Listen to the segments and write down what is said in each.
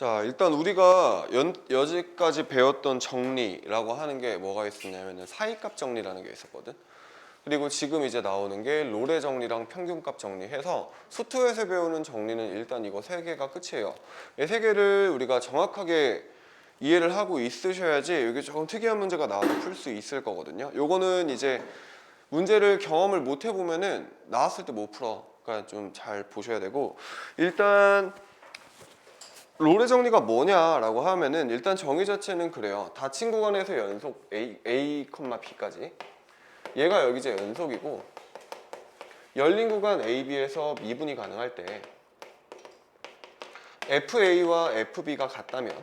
자, 일단 우리가 여지까지 배웠던 정리라고 하는 게 뭐가 있었냐면 사이값 정리라는 게 있었거든. 그리고 지금 이제 나오는 게 롤의 정리랑 평균값 정리해서 수투에서 배우는 정리는 일단 이거 세 개가 끝이에요. 이 세 개를 우리가 정확하게 이해를 하고 있으셔야지 여기 조금 특이한 문제가 나와도 풀 수 있을 거거든요. 요거는 이제 문제를 경험을 못 해보면은 나왔을 때 못 풀어. 그러니까 좀 잘 보셔야 되고, 일단 롤의 정리가 뭐냐라고 하면은 일단 정의 자체는 그래요. 닫힌 구간에서 연속 A, B까지. 얘가 여기 이제 연속이고, 열린 구간 A, B에서 미분이 가능할 때 FA와 FB가 같다면,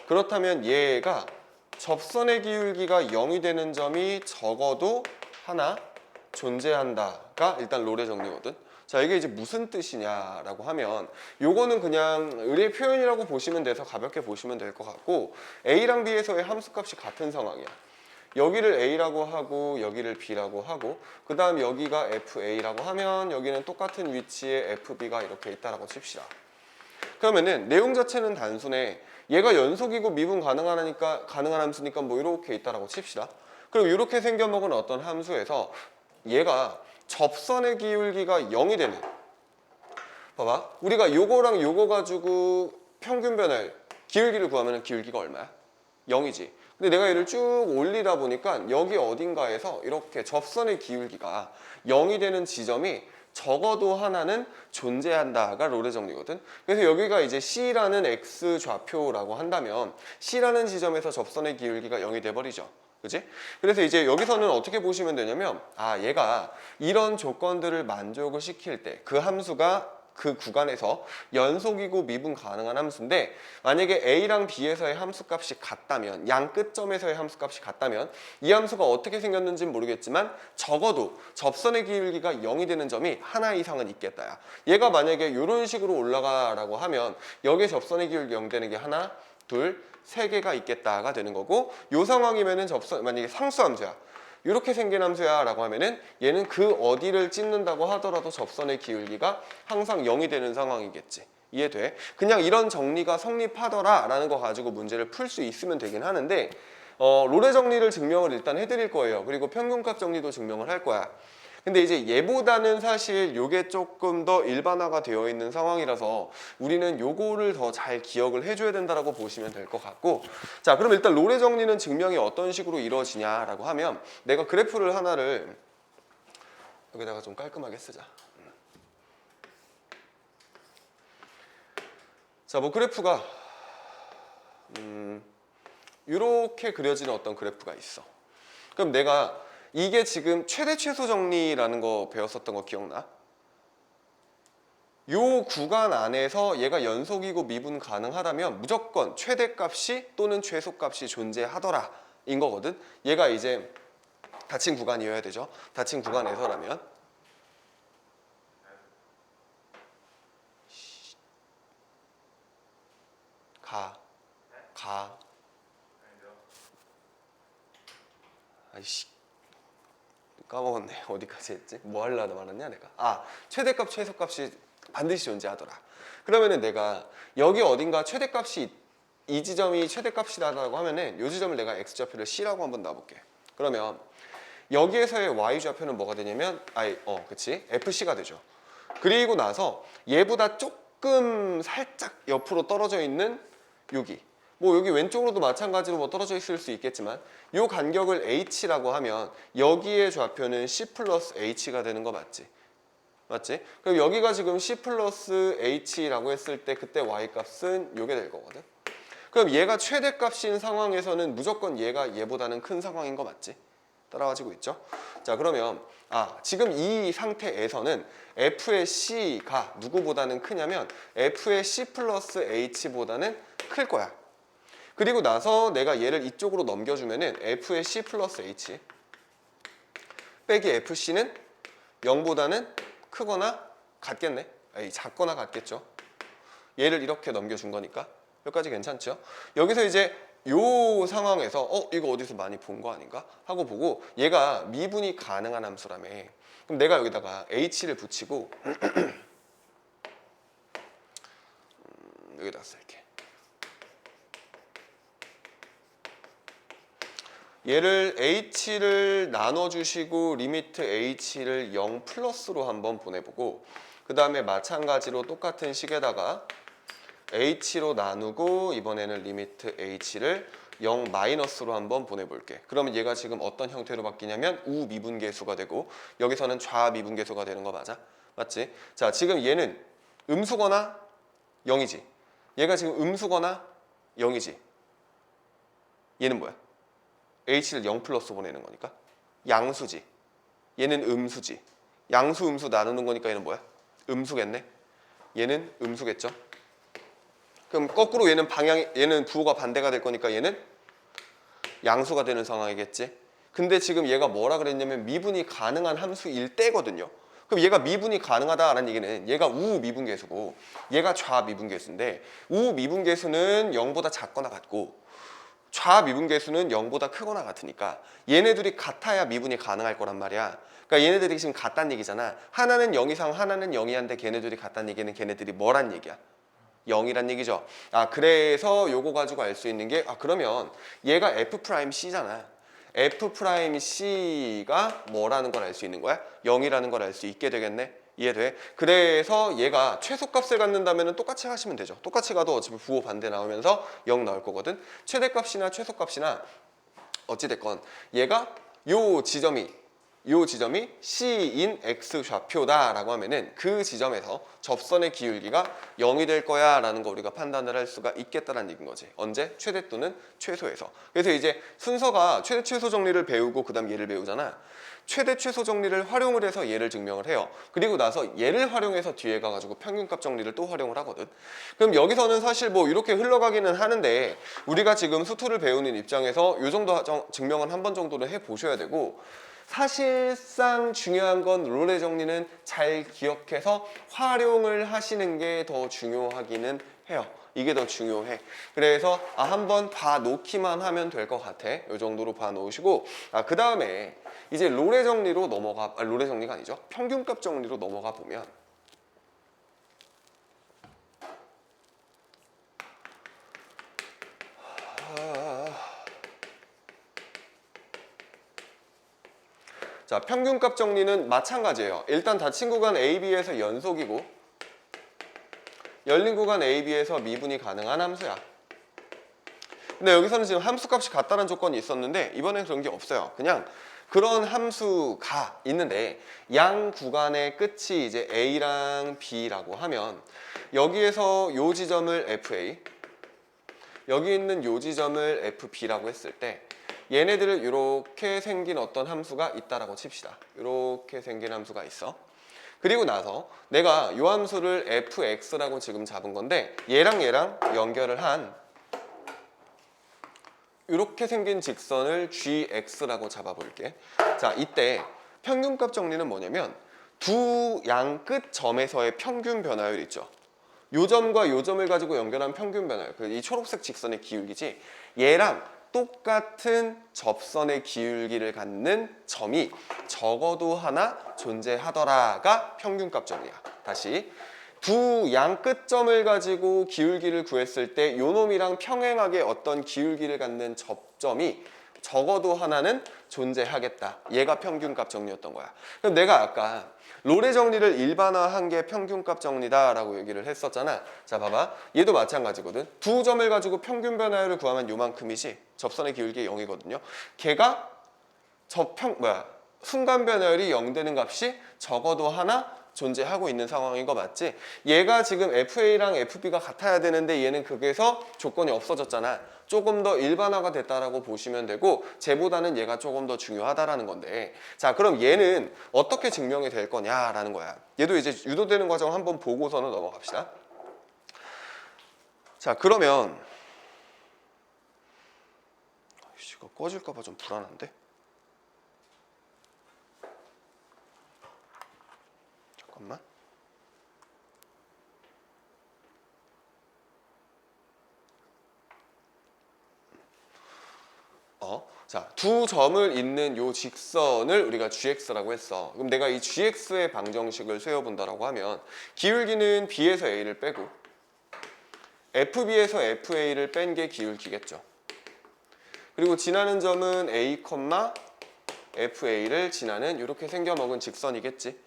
그렇다면 얘가 접선의 기울기가 0이 되는 점이 적어도 하나 존재한다가 일단 롤의 정리거든. 자, 이게 이제 무슨 뜻이냐라고 하면 요거는 그냥 의뢰 표현이라고 보시면 돼서 가볍게 보시면 될 것 같고, A랑 B에서의 함수값이 같은 상황이야. 여기를 A라고 하고 여기를 B라고 하고 그 다음 여기가 FA라고 하면 여기는 똑같은 위치에 FB가 이렇게 있다라고 칩시다. 그러면은 내용 자체는 단순해. 얘가 연속이고 미분 가능한 함수니까 뭐 이렇게 있다라고 칩시다. 그럼 이렇게 생겨먹은 어떤 함수에서 얘가 접선의 기울기가 0이 되는, 봐봐, 우리가 요거랑 요거 가지고 평균 변화율 기울기를 구하면 기울기가 얼마야? 0이지. 근데 내가 얘를 쭉 올리다 보니까 여기 어딘가에서 이렇게 접선의 기울기가 0이 되는 지점이 적어도 하나는 존재한다가 롤의 정리거든. 그래서 여기가 이제 C라는 X 좌표라고 한다면 C라는 지점에서 접선의 기울기가 0이 돼버리죠. 그치? 그래서 이제 여기서는 어떻게 보시면 되냐면, 아, 얘가 이런 조건들을 만족을 시킬 때 그 함수가 그 구간에서 연속이고 미분 가능한 함수인데, 만약에 A랑 B에서의 함수값이 같다면, 양 끝점에서의 함수값이 같다면 이 함수가 어떻게 생겼는지는 모르겠지만 적어도 접선의 기울기가 0이 되는 점이 하나 이상은 있겠다. 얘가 만약에 이런 식으로 올라가라고 하면 여기에 접선의 기울기 0 되는 게 하나, 둘, 세 개가 있겠다가 되는 거고, 이 상황이면은 만약에 상수함수야, 이렇게 생긴 함수야 라고 하면은 얘는 그 어디를 찝는다고 하더라도 접선의 기울기가 항상 0이 되는 상황이겠지. 이해돼? 그냥 이런 정리가 성립하더라 라는 거 가지고 문제를 풀 수 있으면 되긴 하는데, 롤의 정리를 증명을 일단 해드릴 거예요. 그리고 평균값 정리도 증명을 할 거야. 근데 이제 얘보다는 사실 요게 조금 더 일반화가 되어 있는 상황이라서 우리는 요거를 더 잘 기억을 해줘야 된다라고 보시면 될 것 같고, 자, 그럼 일단 롤의 정리는 증명이 어떤 식으로 이루어지냐라고 하면, 내가 그래프를 하나를 여기다가 좀 깔끔하게 쓰자. 자, 뭐 그래프가 이렇게 그려지는 어떤 그래프가 있어. 그럼 내가 이게 지금 최대 최소 정리라는 거 배웠었던 거 기억나? 요 구간 안에서 얘가 연속이고 미분 가능하다면 무조건 최대값이 또는 최소값이 존재하더라 인 거거든. 얘가 이제 닫힌 구간이어야 되죠. 닫힌 구간에서라면 가 아이씨, 까먹었네. 어디까지 했지? 뭐 하려다 말았냐 내가. 아, 최대값 최소값이 반드시 존재하더라. 그러면은 내가 여기 어딘가 최대값이, 이 지점이 최대값이라고 하면은 이 지점을 내가 x좌표를 C라고 한번 놔볼게. 그러면 여기에서의 y좌표는 뭐가 되냐면 그치, FC가 되죠. 그리고 나서 얘보다 조금 살짝 옆으로 떨어져 있는 여기, 뭐 여기 왼쪽으로도 마찬가지로 뭐 떨어져 있을 수 있겠지만 요 간격을 h라고 하면 여기의 좌표는 c 플러스 h가 되는 거 맞지? 맞지? 그럼 여기가 지금 c 플러스 h라고 했을 때 그때 y 값은 요게 될 거거든. 그럼 얘가 최대값인 상황에서는 무조건 얘가 얘보다는 큰 상황인 거 맞지? 따라와지고 있죠? 자, 그러면 지금 이 상태에서는 f의 c가 누구보다는 크냐면 f의 c 플러스 h보다는 클 거야. 그리고 나서 내가 얘를 이쪽으로 넘겨주면은 f의 c 플러스 h 빼기 fc는 0보다는 크거나 같겠네. 작거나 같겠죠. 얘를 이렇게 넘겨준 거니까 여기까지 괜찮죠? 여기서 이제 요 상황에서 이거 어디서 많이 본 거 아닌가 하고 보고, 얘가 미분이 가능한 함수라며. 그럼 내가 여기다가 h를 붙이고 여기다 쓸게. 얘를 h를 나눠주시고 리미트 h를 0 플러스로 한번 보내보고 그 다음에 마찬가지로 똑같은 식에다가 h로 나누고 이번에는 리미트 h를 0 마이너스로 한번 보내볼게. 그러면 얘가 지금 어떤 형태로 바뀌냐면 우미분계수가 되고 여기서는 좌미분계수가 되는 거 맞아? 맞지? 자, 지금 얘는 음수거나 0이지. 얘가 지금 음수거나 0이지. 얘는 뭐야? h를 0 플러스 보내는 거니까 양수지. 얘는 음수지. 양수 음수 나누는 거니까 얘는 뭐야? 음수겠네. 얘는 음수겠죠. 그럼 거꾸로 얘는 부호가 반대가 될 거니까 얘는 양수가 되는 상황이겠지. 근데 지금 얘가 뭐라 그랬냐면 미분이 가능한 함수일 때거든요. 그럼 얘가 미분이 가능하다라는 얘기는 얘가 우미분계수고 얘가 좌미분계수인데 우미분계수는 0보다 작거나 같고 좌미분계수는 0보다 크거나 같으니까 얘네들이 같아야 미분이 가능할 거란 말이야. 그러니까 얘네들이 지금 같다는 얘기잖아. 하나는 0 이상 하나는 0이한데 걔네들이 같다는 얘기는 걔네들이 뭐란 얘기야? 0이란 얘기죠. 아, 그래서 요거 가지고 알 수 있는 게 그러면 얘가 F'C잖아. F'C가 뭐라는 걸 알 수 있는 거야? 0이라는 걸 알 수 있게 되겠네. 이해돼? 그래서 얘가 최소값을 갖는다면 똑같이 하시면 되죠. 똑같이 가도 어차피 부호 반대 나오면서 0 나올 거거든. 최대값이나 최소값이나 어찌됐건 얘가 요 지점이 C인 X 좌표다라고 하면은 그 지점에서 접선의 기울기가 0이 될 거야 라는 거 우리가 판단을 할 수가 있겠다라는 얘기인 거지. 언제? 최대 또는 최소에서. 그래서 이제 순서가 최대 최소 정리를 배우고 그 다음 얘를 배우잖아. 최대 최소 정리를 활용을 해서 얘를 증명을 해요. 그리고 나서 얘를 활용해서 뒤에 가가지고 평균값 정리를 또 활용을 하거든. 그럼 여기서는 사실 뭐 이렇게 흘러가기는 하는데 우리가 지금 수투를 배우는 입장에서 이 정도 증명은 한 번 정도는 해보셔야 되고 사실상 중요한 건 롤의 정리는 잘 기억해서 활용을 하시는 게 더 중요하기는 해요. 이게 더 중요해. 그래서 한번 봐놓기만 하면 될 것 같아. 이 정도로 봐놓으시고 그 다음에 이제 롤의 정리로 롤의 정리가 아니죠. 평균값 정리로 넘어가 보면 자, 평균값 정리는 마찬가지예요. 일단 닫힌 구간 AB에서 연속이고 열린 구간 AB에서 미분이 가능한 함수야. 근데 여기서는 지금 함수값이 같다는 조건이 있었는데 이번엔 그런 게 없어요. 그냥 그런 함수가 있는데 양 구간의 끝이 이제 A랑 B라고 하면 여기에서 요 지점을 FA 여기 있는 요 지점을 FB라고 했을 때 얘네들을 이렇게 생긴 어떤 함수가 있다라고 칩시다. 이렇게 생긴 함수가 있어. 그리고 나서 내가 이 함수를 fx라고 지금 잡은 건데 얘랑 연결을 한 이렇게 생긴 직선을 gx라고 잡아볼게. 자, 이때 평균값 정리는 뭐냐면 두 양 끝 점에서의 평균 변화율 있죠. 요 점과 요 점을 가지고 연결한 평균 변화율, 이 초록색 직선의 기울기지 얘랑 똑같은 접선의 기울기를 갖는 점이 적어도 하나 존재하더라가 평균값 정리야. 다시 두 양 끝점을 가지고 기울기를 구했을 때 요 놈이랑 평행하게 어떤 기울기를 갖는 접점이 적어도 하나는 존재하겠다. 얘가 평균값 정리였던 거야. 그럼 내가 아까 롤의 정리를 일반화한 게 평균값 정리다라고 얘기를 했었잖아. 자, 봐봐. 얘도 마찬가지거든. 두 점을 가지고 평균 변화율을 구하면 요만큼이지. 접선의 기울기 0이거든요. 걔가 순간 변화율이 0 되는 값이 적어도 하나 존재하고 있는 상황인 거 맞지? 얘가 지금 FA랑 FB가 같아야 되는데 얘는 거기에서 조건이 없어졌잖아. 조금 더 일반화가 됐다라고 보시면 되고 쟤보다는 얘가 조금 더 중요하다라는 건데 자, 그럼 얘는 어떻게 증명이 될 거냐라는 거야. 얘도 이제 유도되는 과정 한번 보고서는 넘어갑시다. 자, 그러면 이거 꺼질까 봐 좀 불안한데? 잠깐만. 자, 두 점을 잇는 요 직선을 우리가 gx라고 했어. 그럼 내가 이 gx의 방정식을 세워본다라고 하면 기울기는 b에서 a를 빼고 FB에서 FA를 뺀 게 기울기겠죠. 그리고 지나는 점은 A, FA를 지나는 이렇게 생겨먹은 직선이겠지.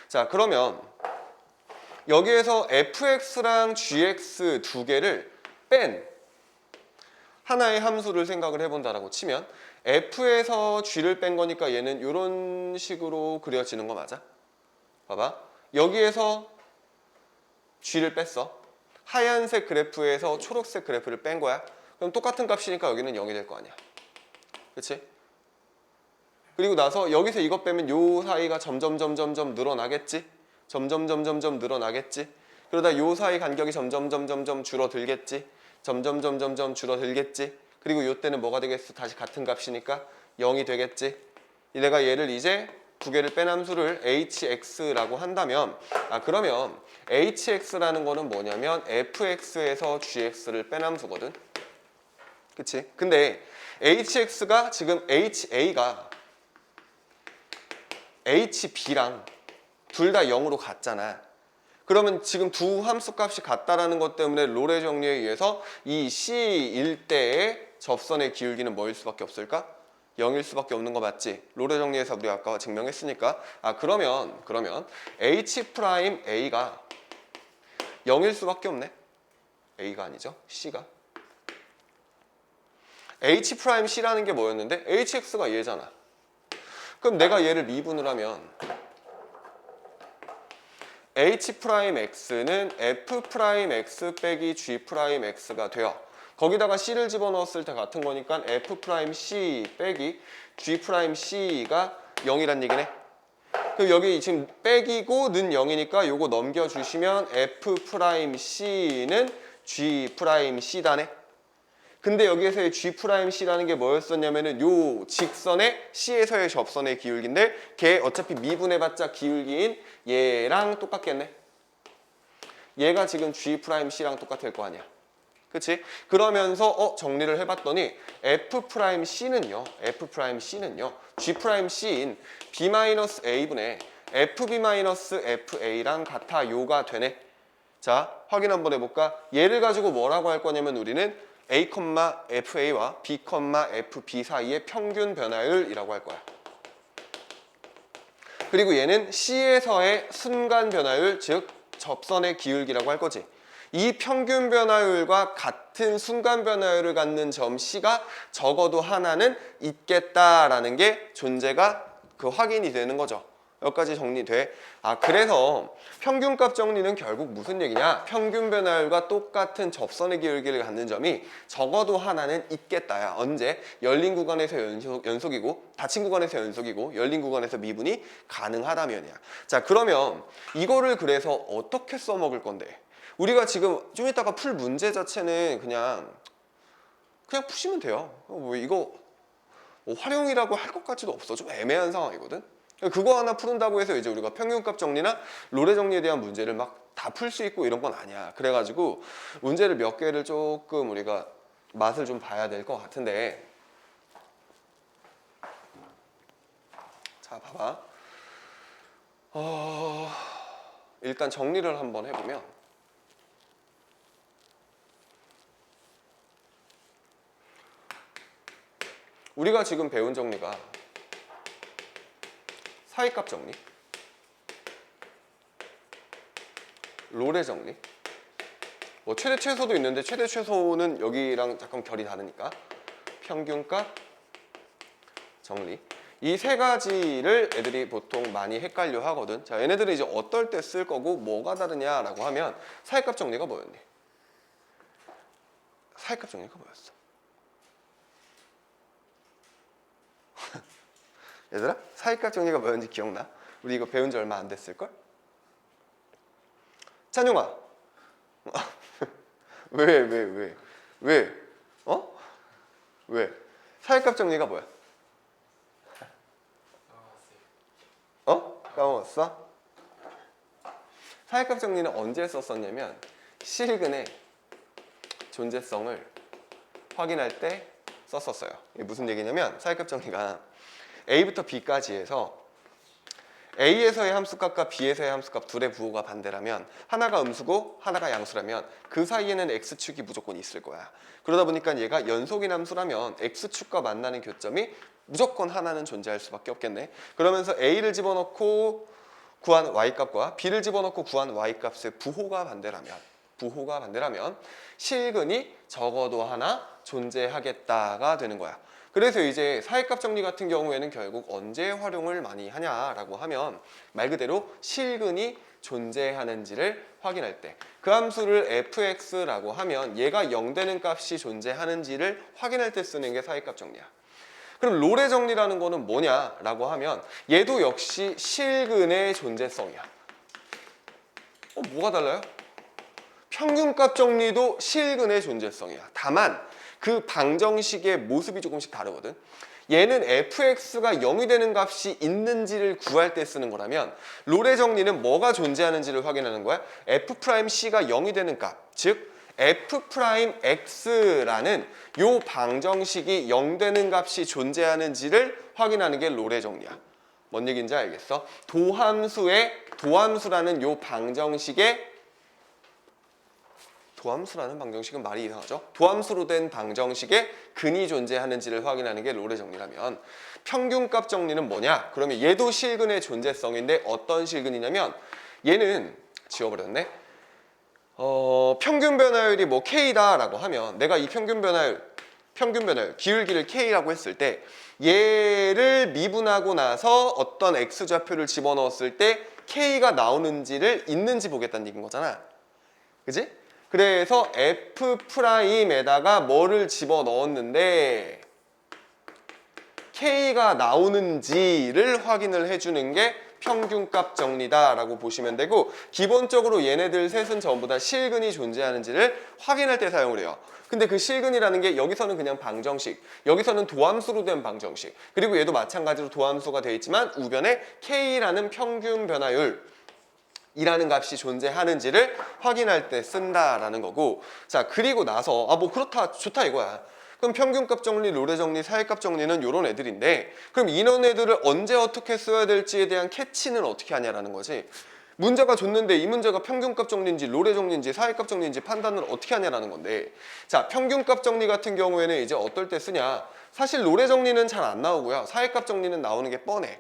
자, 그러면 여기에서 fx랑 gx 두 개를 뺀 하나의 함수를 생각을 해본다라고 치면 f에서 g를 뺀 거니까 얘는 이런 식으로 그려지는 거 맞아? 봐봐. 여기에서 g를 뺐어. 하얀색 그래프에서 초록색 그래프를 뺀 거야. 그럼 똑같은 값이니까 여기는 0이 될 거 아니야. 그치? 그리고 나서 여기서 이것 빼면 요 사이가 점점 늘어나겠지? 점점 늘어나겠지? 그러다 요 사이 간격이 점점 줄어들겠지? 점점 줄어들겠지? 그리고 요 때는 뭐가 되겠어? 다시 같은 값이니까 0이 되겠지? 내가 얘를 이제 두 개를 뺀 함수를 hx라고 한다면 그러면 hx라는 거는 뭐냐면 fx에서 gx를 뺀 함수거든. 그치? 근데 hx가 지금 ha가 hb랑 둘 다 0으로 같잖아. 그러면 지금 두 함수 값이 같다라는 것 때문에 롤의 정리에 의해서 이 C일 때의 접선의 기울기는 뭐일 수밖에 없을까? 0일 수밖에 없는 거 맞지? 롤의 정리에서 우리가 아까 증명했으니까 그러면 H'A가 0일 수밖에 없네. A가 아니죠. C가. H'C라는 게 뭐였는데? HX가 얘잖아. 그럼 내가 얘를 미분을 하면 H'X는 F'X 빼기 G'X가 돼요. 거기다가 C를 집어넣었을 때 같은 거니까 F'C 빼기 G'C가 0이란 얘기네. 그럼 여기 지금 빼기고 는 0이니까 요거 넘겨주시면 F'C는 G'C다네. 근데 여기에서의 G'C라는 게 뭐였었냐면은 요 직선의 C에서의 접선의 기울기인데 걔 어차피 미분해봤자 기울기인 얘랑 똑같겠네. 얘가 지금 G'C랑 똑같을 거 아니야. 그치? 그러면서 정리를 해봤더니 F'C는요 G'C인 B-A분의 FB-FA랑 같아요가 되네. 자, 확인 한번 해볼까? 얘를 가지고 뭐라고 할 거냐면 우리는 A, FA와 B, FB 사이의 평균 변화율이라고 할 거야. 그리고 얘는 C에서의 순간 변화율, 즉 접선의 기울기라고 할 거지. 이 평균 변화율과 같은 순간 변화율을 갖는 점 C가 적어도 하나는 있겠다라는 게 존재가 확인이 되는 거죠. 여기까지 정리돼. 그래서 평균값 정리는 결국 무슨 얘기냐? 평균 변화율과 똑같은 접선의 기울기를 갖는 점이 적어도 하나는 있겠다야. 언제? 열린 구간에서 연속이고 닫힌 구간에서 연속이고 열린 구간에서 미분이 가능하다면이야. 자, 그러면 이거를 그래서 어떻게 써먹을 건데? 우리가 지금 좀 이따가 풀 문제 자체는 그냥 푸시면 돼요. 뭐 이거 활용이라고 할 것 같지도 없어. 좀 애매한 상황이거든. 그거 하나 푸른다고 해서 이제 우리가 평균값 정리나 롤의 정리에 대한 문제를 막 다 풀 수 있고 이런 건 아니야. 그래가지고 문제를 몇 개를 조금 우리가 맛을 좀 봐야 될 것 같은데, 자, 봐봐. 일단 정리를 한번 해보면 우리가 지금 배운 정리가 사이값 정리, 롤의 정리, 뭐 최대 최소도 있는데 최대 최소는 여기랑 잠깐 결이 다르니까 평균값 정리, 이 세 가지를 애들이 보통 많이 헷갈려 하거든. 자, 얘네들은 이제 어떨 때 쓸 거고 뭐가 다르냐라고 하면 사이값 정리가 뭐였니? 사이값 정리가 뭐였어? 얘들아, 사이값 정리가 뭐였는지 기억나? 우리 이거 배운 지 얼마 안 됐을걸? 찬용아. 왜? 왜? 사이값 정리가 뭐야? 까먹었어? 사이값 정리는 언제 썼었냐면 실근의 존재성을 확인할 때 썼었어요. 이게 무슨 얘기냐면 사이값 정리가 A부터 B까지 해서 A에서의 함수값과 B에서의 함수값 둘의 부호가 반대라면 하나가 음수고 하나가 양수라면 그 사이에는 X축이 무조건 있을 거야. 그러다 보니까 얘가 연속인 함수라면 X축과 만나는 교점이 무조건 하나는 존재할 수밖에 없겠네. 그러면서 A를 집어넣고 구한 Y값과 B를 집어넣고 구한 Y값의 부호가 반대라면 실근이 적어도 하나 존재하겠다가 되는 거야. 그래서 이제 사이값 정리 같은 경우에는 결국 언제 활용을 많이 하냐라고 하면 말 그대로 실근이 존재하는지를 확인할 때 그 함수를 fx라고 하면 얘가 0 되는 값이 존재하는지를 확인할 때 쓰는 게 사이값 정리야. 그럼 롤의 정리라는 거는 뭐냐라고 하면 얘도 역시 실근의 존재성이야. 뭐가 달라요? 평균값 정리도 실근의 존재성이야. 다만 그 방정식의 모습이 조금씩 다르거든. 얘는 fx가 0이 되는 값이 있는지를 구할 때 쓰는 거라면 롤의 정리는 뭐가 존재하는지를 확인하는 거야. f'c가 0이 되는 값, 즉 f'x라는 요 방정식이 0 되는 값이 존재하는지를 확인하는 게 롤의 정리야. 뭔 얘기인지 알겠어? 도함수라는 요 방정식의 도함수라는 방정식은 말이 이상하죠? 도함수로 된 방정식에 근이 존재하는지를 확인하는 게 롤의 정리라면 평균값 정리는 뭐냐? 그러면 얘도 실근의 존재성인데 어떤 실근이냐면 얘는 지워버렸네. 평균 변화율이 뭐 K다라고 하면 내가 이 평균 변화율 기울기를 K라고 했을 때 얘를 미분하고 나서 어떤 X좌표를 집어넣었을 때 K가 나오는지를 있는지 보겠다는 얘기인 거잖아. 그지? 그래서 F'에다가 뭐를 집어넣었는데 K가 나오는지를 확인을 해주는 게 평균값 정리다라고 보시면 되고 기본적으로 얘네들 셋은 전부 다 실근이 존재하는지를 확인할 때 사용을 해요. 근데 그 실근이라는 게 여기서는 그냥 방정식, 여기서는 도함수로 된 방정식, 그리고 얘도 마찬가지로 도함수가 되어 있지만 우변에 K라는 평균 변화율 이라는 값이 존재하는지를 확인할 때 쓴다라는 거고, 자 그리고 나서 뭐 그렇다 좋다 이거야. 그럼 평균값 정리, 롤의 정리, 사이값 정리는 이런 애들인데 그럼 이런 애들을 언제 어떻게 써야 될지에 대한 캐치는 어떻게 하냐라는 거지. 문제가 줬는데 이 문제가 평균값 정리인지 롤의 정리인지 사이값 정리인지 판단을 어떻게 하냐라는 건데, 자 평균값 정리 같은 경우에는 이제 어떨 때 쓰냐. 사실 롤의 정리는 잘 안 나오고요, 사이값 정리는 나오는 게 뻔해.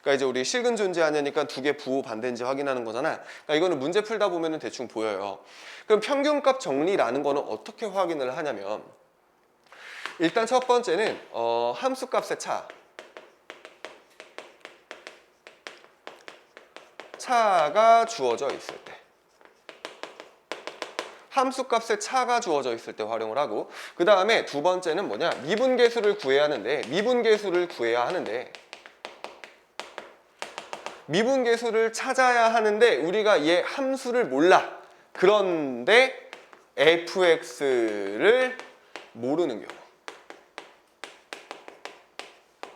그러니까 이제 우리 실근 존재하냐니까 두 개 부호 반대인지 확인하는 거잖아. 그러니까 이거는 문제 풀다 보면은 대충 보여요. 그럼 평균값 정리라는 거는 어떻게 확인을 하냐면 일단 첫 번째는 함수값의 차가 주어져 있을 때, 함수값의 차가 주어져 있을 때 활용을 하고, 그 다음에 두 번째는 뭐냐, 미분계수를 구해야 하는데 미분계수를 찾아야 하는데 우리가 얘 함수를 몰라. 그런데 fx를 모르는 경우,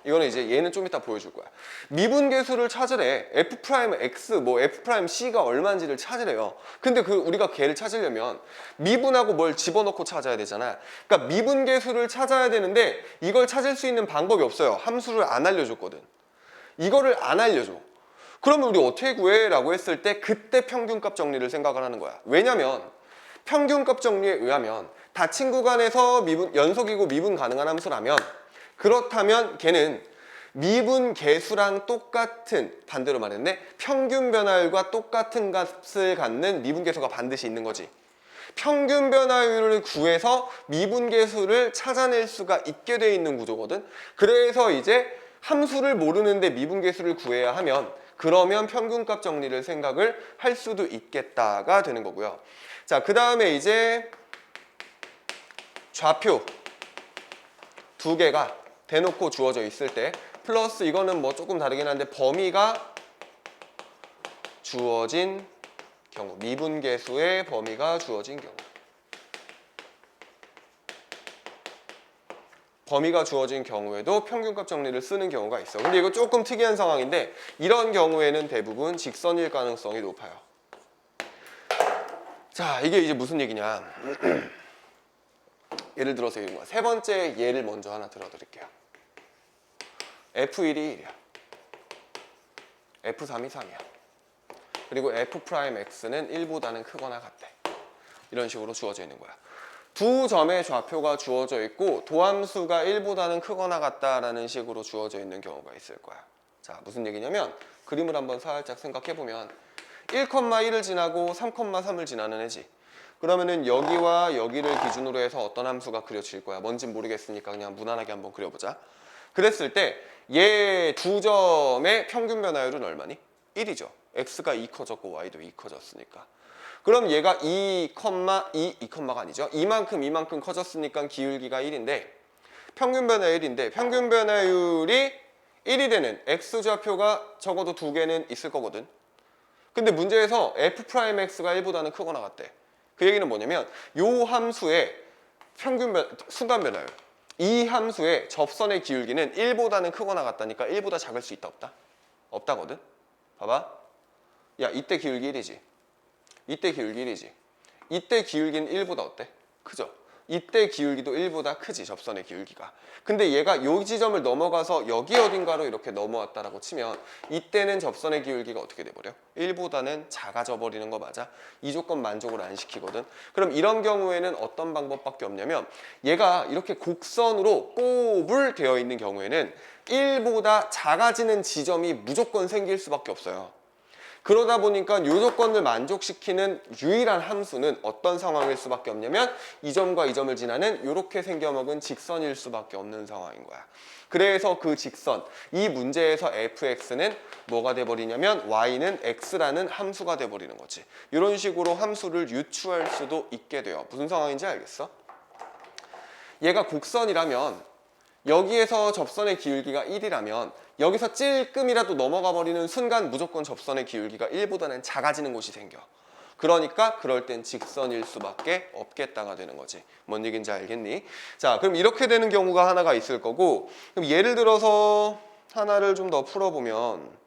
이거는 이제 얘는 좀 이따 보여줄 거야. 미분계수를 찾으래. f'x f'c가 얼마인지를 찾으래요. 근데 우리가 걔를 찾으려면 미분하고 뭘 집어넣고 찾아야 되잖아. 그러니까 미분계수를 찾아야 되는데 이걸 찾을 수 있는 방법이 없어요. 함수를 안 알려줬거든. 이거를 안 알려줘. 그러면 우리 어떻게 구해? 라고 했을 때 그때 평균값 정리를 생각을 하는 거야. 왜냐면 평균값 정리에 의하면 닫힌 구간에서 연속이고 미분 가능한 함수라면, 그렇다면 걔는 미분 계수랑 똑같은, 반대로 말했네, 평균 변화율과 똑같은 값을 갖는 미분 계수가 반드시 있는 거지. 평균 변화율을 구해서 미분 계수를 찾아낼 수가 있게 돼 있는 구조거든. 그래서 이제 함수를 모르는데 미분 계수를 구해야 하면 그러면 평균값 정리를 생각을 할 수도 있겠다가 되는 거고요. 자, 그 다음에 이제 좌표 두 개가 대놓고 주어져 있을 때, 플러스 이거는 뭐 조금 다르긴 한데 범위가 주어진 경우, 미분계수의 범위가 주어진 경우, 범위가 주어진 경우에도 평균값 정리를 쓰는 경우가 있어. 근데 이거 조금 특이한 상황인데 이런 경우에는 대부분 직선일 가능성이 높아요. 자, 이게 이제 무슨 얘기냐. 예를 들어서 이런 거야. 세 번째 예를 먼저 하나 들어드릴게요. F1이 1이야. F3이 3이야. 그리고 F'X는 1보다는 크거나 같대. 이런 식으로 주어져 있는 거야. 두 점의 좌표가 주어져 있고 도함수가 1보다는 크거나 같다라는 식으로 주어져 있는 경우가 있을 거야. 자, 무슨 얘기냐면 그림을 한번 살짝 생각해보면 1,1을 지나고 3,3을 지나는 애지. 그러면은 여기와 여기를 기준으로 해서 어떤 함수가 그려질 거야. 뭔진 모르겠으니까 그냥 무난하게 한번 그려보자. 그랬을 때 얘 두 점의 평균 변화율은 얼마니? 1이죠. x가 2 커졌고 y도 2 커졌으니까. 그럼 얘가 2,가 아니죠. 이만큼 커졌으니까 기울기가 1인데 평균 변화율 1인데 평균 변화율이 1이 되는 x좌표가 적어도 두 개는 있을 거거든. 근데 문제에서 f'x가 1보다는 크거나 같대. 그 얘기는 뭐냐면 요 함수의 순간 변화율, 이 함수의 접선의 기울기는 1보다는 크거나 같다니까 1보다 작을 수 있다 없다? 없다거든. 봐봐. 야, 이때 기울기 1이지. 이때 기울기 1이지. 이때 기울기는 1보다 어때? 크죠? 이때 기울기도 1보다 크지, 접선의 기울기가. 근데 얘가 요 지점을 넘어가서 여기 어딘가로 이렇게 넘어왔다라고 치면 이때는 접선의 기울기가 어떻게 돼버려? 1보다는 작아져 버리는 거 맞아? 이 조건 만족을 안 시키거든. 그럼 이런 경우에는 어떤 방법밖에 없냐면 얘가 이렇게 곡선으로 뽀글 되어 있는 경우에는 1보다 작아지는 지점이 무조건 생길 수밖에 없어요. 그러다 보니까 이 조건을 만족시키는 유일한 함수는 어떤 상황일 수밖에 없냐면 이 점과 이 점을 지나는 이렇게 생겨먹은 직선일 수밖에 없는 상황인 거야. 그래서 그 직선, 이 문제에서 fx는 뭐가 돼버리냐면 y는 x라는 함수가 돼버리는 거지. 이런 식으로 함수를 유추할 수도 있게 돼요. 무슨 상황인지 알겠어? 얘가 곡선이라면 여기에서 접선의 기울기가 1이라면 여기서 찔끔이라도 넘어가 버리는 순간 무조건 접선의 기울기가 1보다는 작아지는 곳이 생겨. 그러니까 그럴 땐 직선일 수밖에 없겠다가 되는 거지. 뭔 얘기인지 알겠니? 자, 그럼 이렇게 되는 경우가 하나가 있을 거고, 그럼 예를 들어서 하나를 좀 더 풀어보면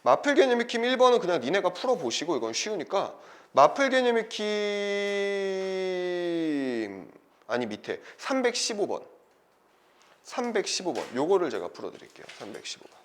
마플 개념 익힘 1번은 그냥 니네가 풀어보시고 이건 쉬우니까 마플 개념 익힘 아니 밑에 315번 요거를 제가 풀어드릴게요. 315번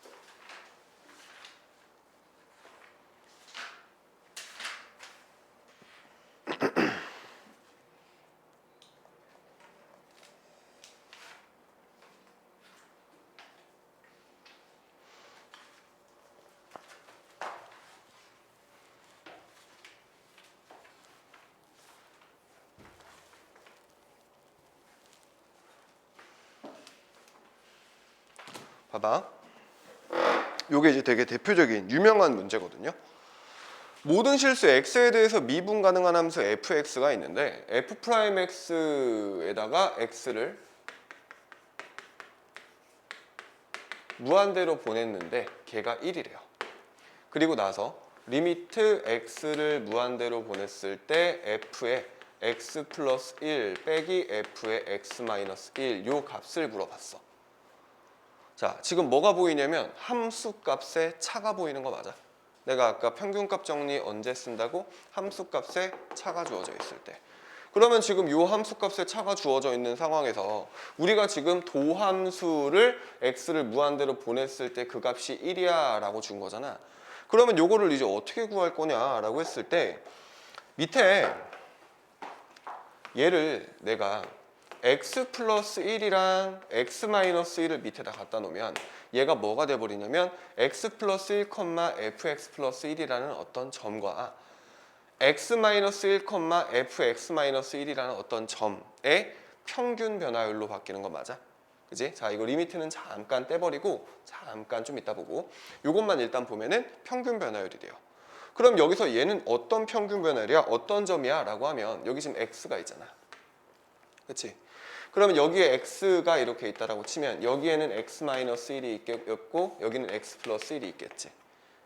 봐봐. 요게 이제 되게 대표적인 유명한 문제거든요. 모든 실수 x에 대해서 미분 가능한 함수 fx가 있는데 f'x에다가 x를 무한대로 보냈는데 걔가 1이래요. 그리고 나서 리미트 x를 무한대로 보냈을 때 f의 x 플러스 1 빼기 f의 x 마이너스 1 요 값을 물어봤어. 자, 지금 뭐가 보이냐면 함수 값의 차가 보이는 거 맞아? 내가 아까 평균값 정리 언제 쓴다고? 함수 값의 차가 주어져 있을 때. 그러면 지금 이 함수 값의 차가 주어져 있는 상황에서 우리가 지금 도함수를 x를 무한대로 보냈을 때 그 값이 1이야 라고 준 거잖아. 그러면 요거를 이제 어떻게 구할 거냐 라고 했을 때 밑에 얘를 내가 x 플러스 1이랑 x 마이너스 1을 밑에다 갖다 놓으면 얘가 뭐가 돼버리냐면 x 플러스 1, fx 플러스 1이라는 어떤 점과 x 마이너스 1, fx 마이너스 1이라는 어떤 점의 평균 변화율로 바뀌는 거 맞아? 그지? 자, 이거 리미트는 잠깐 떼버리고 잠깐 좀 이따 보고 요것만 일단 보면은 평균 변화율이 돼요. 그럼 여기서 얘는 어떤 평균 변화율이야? 어떤 점이야? 라고 하면 여기 지금 x가 있잖아. 그치? 그러면 여기에 x가 이렇게 있다라고 치면 여기에는 x-1이 있겠고 여기는 x 플러스 1이 있겠지.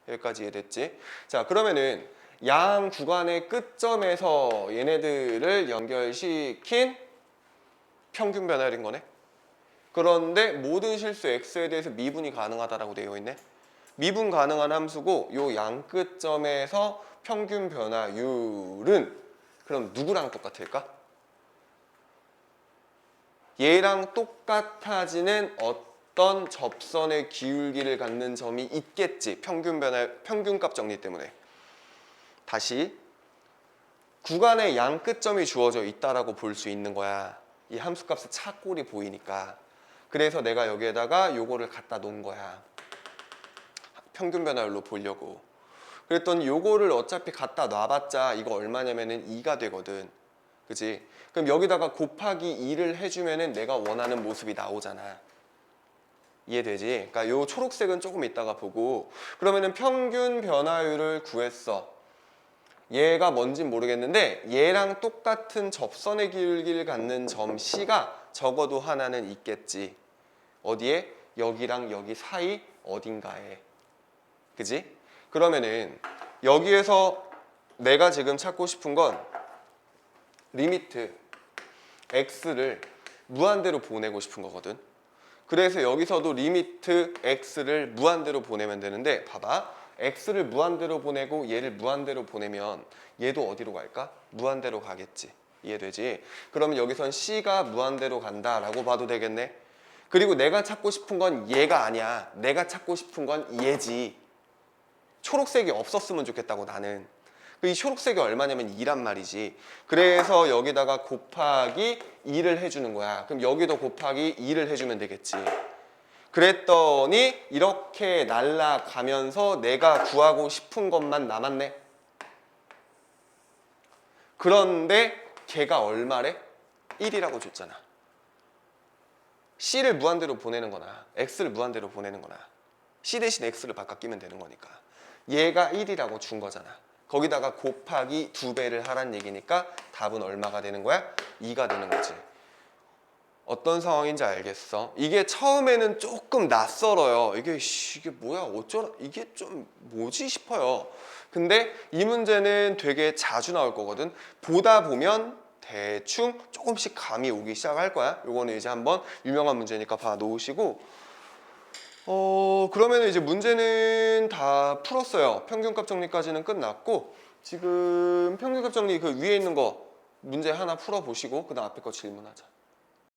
여기까지 이해됐지? 자, 그러면은 양 구간의 끝점에서 얘네들을 연결시킨 평균 변화율인 거네. 그런데 모든 실수 x에 대해서 미분이 가능하다라고 되어 있네. 미분 가능한 함수고 요 양 끝점에서 평균 변화율은 그럼 누구랑 똑같을까? 얘랑 똑같아지는 어떤 접선의 기울기를 갖는 점이 있겠지. 평균값 정리 때문에. 다시 구간의 양 끝점이 주어져 있다라고 볼 수 있는 거야. 이 함수값의 차꼴이 보이니까. 그래서 내가 여기에다가 요거를 갖다 놓은 거야. 평균 변화율로 보려고. 그랬더니 요거를 어차피 갖다 놔봤자 이거 얼마냐면은 2가 되거든. 그지? 그럼 여기다가 곱하기 2를 해주면은 내가 원하는 모습이 나오잖아. 이해되지? 그러니까 요 초록색은 조금 이따가 보고, 그러면은 평균 변화율을 구했어. 얘가 뭔진 모르겠는데 얘랑 똑같은 접선의 기울기를 갖는 점 C가 적어도 하나는 있겠지. 어디에? 여기랑 여기 사이 어딘가에. 그지? 그러면은 여기에서 내가 지금 찾고 싶은 건 리미트 x를 무한대로 보내고 싶은 거거든. 그래서 여기서도 리미트 x를 무한대로 보내면 되는데, 봐봐. x를 무한대로 보내고 얘를 무한대로 보내면 얘도 어디로 갈까? 무한대로 가겠지. 이해되지? 그러면 여기선 c가 무한대로 간다라고 봐도 되겠네. 그리고 내가 찾고 싶은 건 얘가 아니야. 내가 찾고 싶은 건 얘지. 초록색이 없었으면 좋겠다고 나는. 이 초록색이 얼마냐면 2란 말이지. 그래서 여기다가 곱하기 2를 해주는 거야. 그럼 여기도 곱하기 2를 해주면 되겠지. 그랬더니 이렇게 날아가면서 내가 구하고 싶은 것만 남았네. 그런데 걔가 얼마래? 1이라고 줬잖아. C를 무한대로 보내는 거나 X를 무한대로 보내는 거나 C 대신 X를 바꿔 끼면 되는 거니까 얘가 1이라고 준 거잖아. 거기다가 곱하기 2배를 하란 얘기니까 답은 얼마가 되는 거야? 2가 되는 거지. 어떤 상황인지 알겠어? 이게 처음에는 조금 낯설어요. 이게 뭐야 어쩌라, 이게 좀 뭐지 싶어요. 근데 이 문제는 되게 자주 나올 거거든. 보다 보면 대충 조금씩 감이 오기 시작할 거야. 요거는 이제 한번 유명한 문제니까 봐 놓으시고, 그러면 이제 문제는 다 풀었어요. 평균값 정리까지는 끝났고, 지금 평균값 정리 그 위에 있는 거 문제 하나 풀어보시고 그 다음 앞에 거 질문하자.